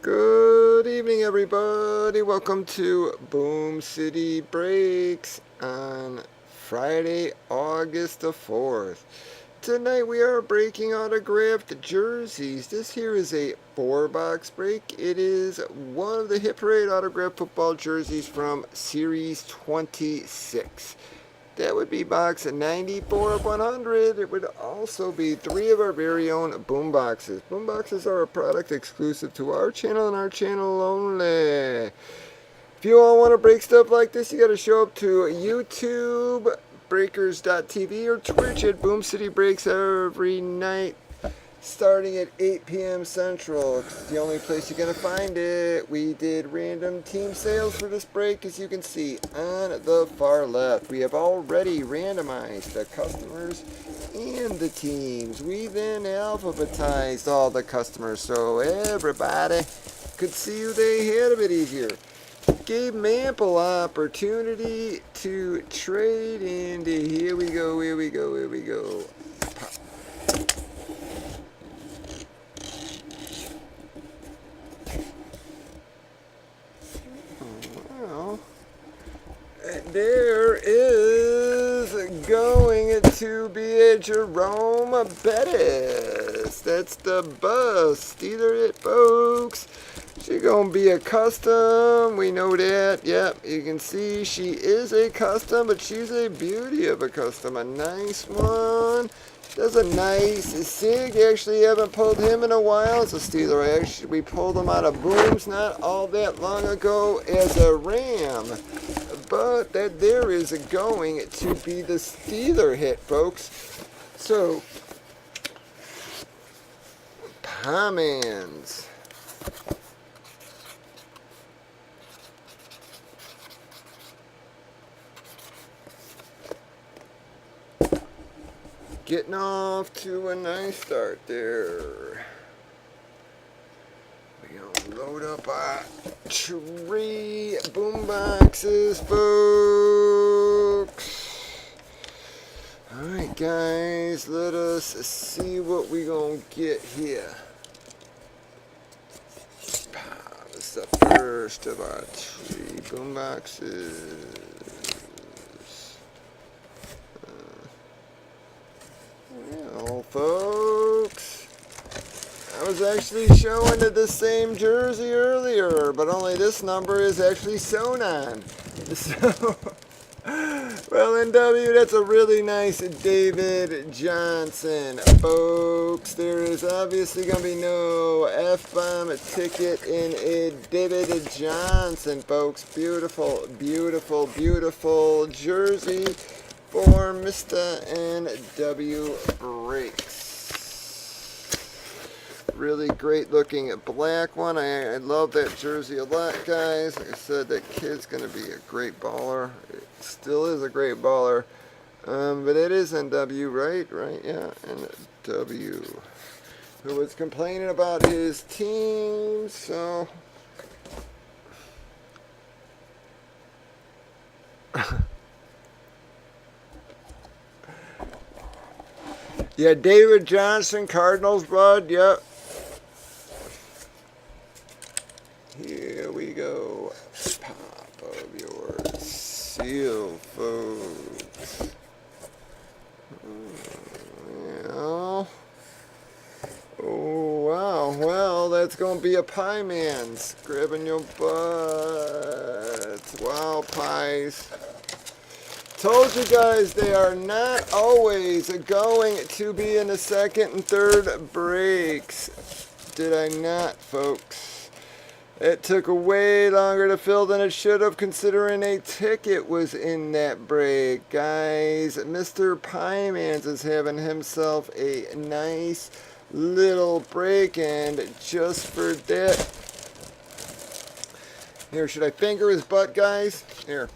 Good evening, everybody. Welcome to Boom City Breaks on Friday, August the 4th. Tonight we are breaking autographed jerseys. This here is a 4-box break. It is one of the Hit Parade autographed football jerseys from Series 26. That would be box 94 of 100. It would also be 3 of our very own boom boxes. Boom boxes are a product exclusive to our channel and our channel only. If you all want to break stuff like this, you got to show up to YouTube, breakers.tv, or Twitch at Boom City Breaks every night, starting at 8 p.m. Central. It's the only place you're going to find it. We did random team sales for this break, as you can see on the far left. We have already randomized the customers and the teams. We then alphabetized all the customers so everybody could see who they had a bit easier. Gave them ample opportunity to trade, and here we go. Well, there is going to be a Jerome Bettis. That's the bus. Either it, folks. She's going to be a custom. We know that. Yep, you can see she is a custom, but she's a beauty of a custom. A nice one. Does a nice sig. Actually, haven't pulled him in a while as a Steeler. We pulled him out of Booms not all that long ago as a Ram. But that there is going to be the Steeler hit, folks. So, Pomans. Getting off to a nice start there. We're going to load up our 3 boom boxes, folks. Alright, guys, let us see what we're going to get here. This is the first of our 3 boom boxes. Well, folks, I was actually showing the same jersey earlier, but only this number is actually sewn on. So, well, NW, that's a really nice David Johnson, folks. There is obviously going to be no F-bomb ticket in a David Johnson, folks. Beautiful, beautiful, beautiful jersey for Mr. NW Breaks. Really great looking black one. I love that jersey a lot, guys. Like I said, that kid's going to be a great baller. It still is a great baller. But it is NW, right? Right, yeah, NW. Who was complaining about his team, so... Yeah, David Johnson, Cardinals blood, yep. Here we go. Pop of your seal, folks. Yeah. Oh, wow. Well, that's going to be a pie man's. Grabbing your butt. Wow, pies. Told you guys they are not always going to be in the second and third breaks. Did I not, folks? It took way longer to fill than it should have, considering a ticket was in that break. Guys, Mr. Piemans is having himself a nice little break, and just for that... Here, should I finger his butt, guys? Here.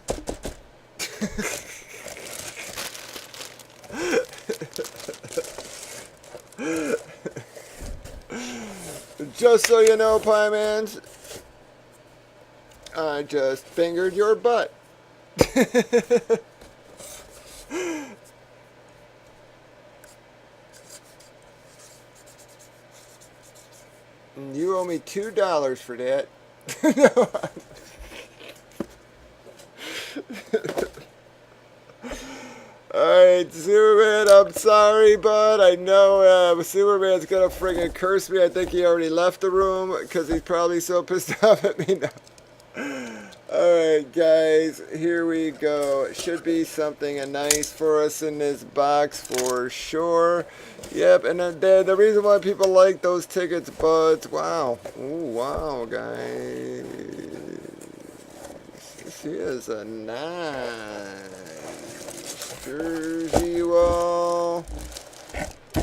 Just so you know, Piemans, I just fingered your butt. And you owe me $2 for that. Alright, Superman, I'm sorry, bud. I know Superman's gonna friggin' curse me. I think he already left the room because he's probably so pissed off at me now. Alright, guys, here we go. It should be something nice for us in this box for sure. Yep, and the reason why people like those tickets, buds, wow. Ooh, wow, guys. This is a nice jersey, you all.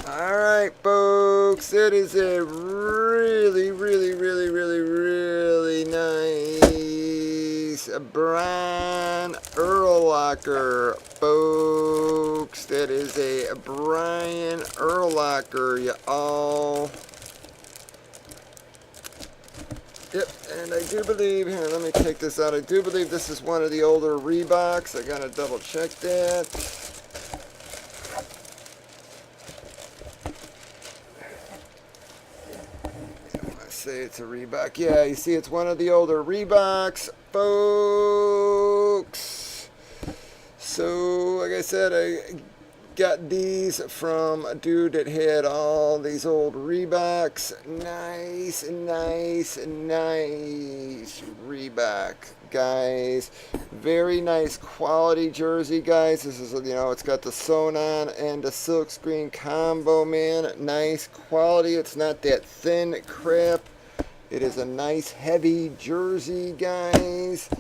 Alright, folks, it is a really, really, really, really, really nice Brian Urlacher, folks. That is a Brian Urlacher, you all. Yep, and I do believe, here, let me take this out. I do believe this is one of the older Reeboks. I gotta double check that. Say it's a Reebok. Yeah, you see it's one of the older Reeboks, folks. So, like I said, I got these from a dude that had all these old Reeboks. Nice, nice, nice Reebok, guys. Very nice quality jersey, guys. This is, you know, it's got the sewn on and the silkscreen combo, man. Nice quality. It's not that thin crap. It is a nice heavy jersey, guys.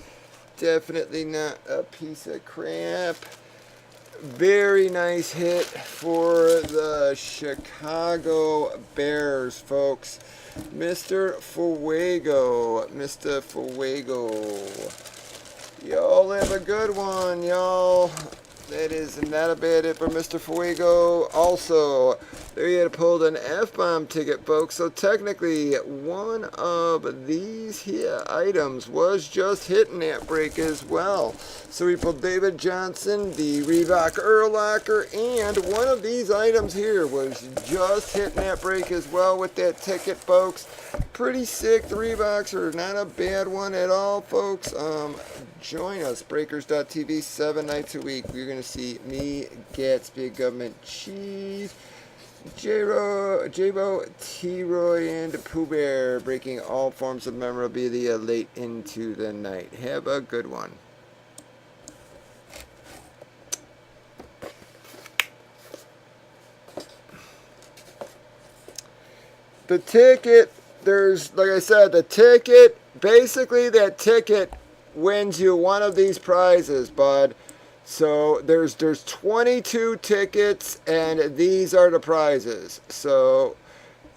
Definitely not a piece of crap. Very nice hit for the Chicago Bears, folks. Mr. Fuego. Mr. Fuego. Y'all have a good one, y'all. That is not a bad hit for Mr. Fuego. Also, there you had pulled an F-bomb ticket, folks. So technically, one of these here items was just hitting that break as well. So we pulled David Johnson, the Reebok Urlacher, and one of these items here was just hitting that break as well with that ticket, folks. Pretty sick. The Reeboks are not a bad one at all, folks. Join us, breakers.tv, 7 nights a week. We're going to see me, Gatsby, Government Cheese, J-Bo, T-Roy, and Pooh Bear, breaking all forms of memorabilia late into the night. Have a good one. The ticket, there's, like I said, the ticket, basically that ticket wins you one of these prizes, bud. So there's 22 tickets, and these are the prizes. So,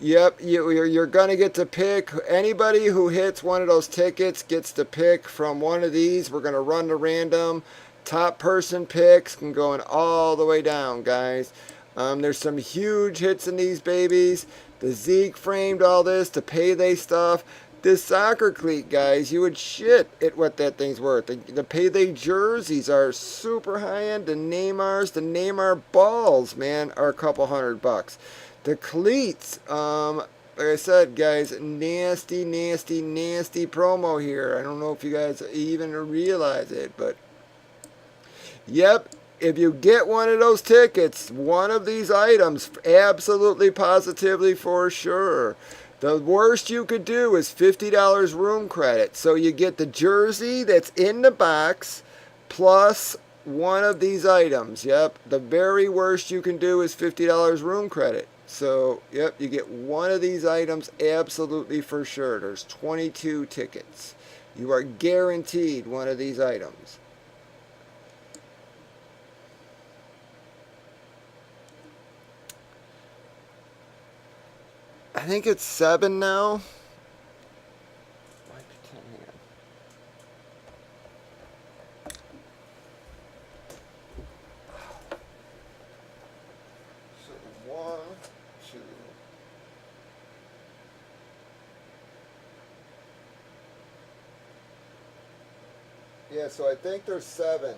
yep, you're going to get to pick. Anybody who hits one of those tickets gets to pick from one of these. We're going to run the random. Top person picks and going all the way down, guys. There's some huge hits in these babies. The Zeke framed all this, the Payday stuff. This soccer cleat, guys, you would shit at what that thing's worth. The Payday jerseys are super high-end. The Neymar balls, man, are a couple $100. The cleats, like I said, guys, nasty, nasty, nasty promo here. I don't know if you guys even realize it, but yep. If you get one of those tickets, one of these items, absolutely, positively, for sure. The worst you could do is $50 room credit. So you get the jersey that's in the box plus one of these items. Yep, the very worst you can do is $50 room credit. So, yep, you get one of these items absolutely for sure. There's 22 tickets. You are guaranteed one of these items. I think it's 7 now. So 1, 2. Yeah, so I think there's 7.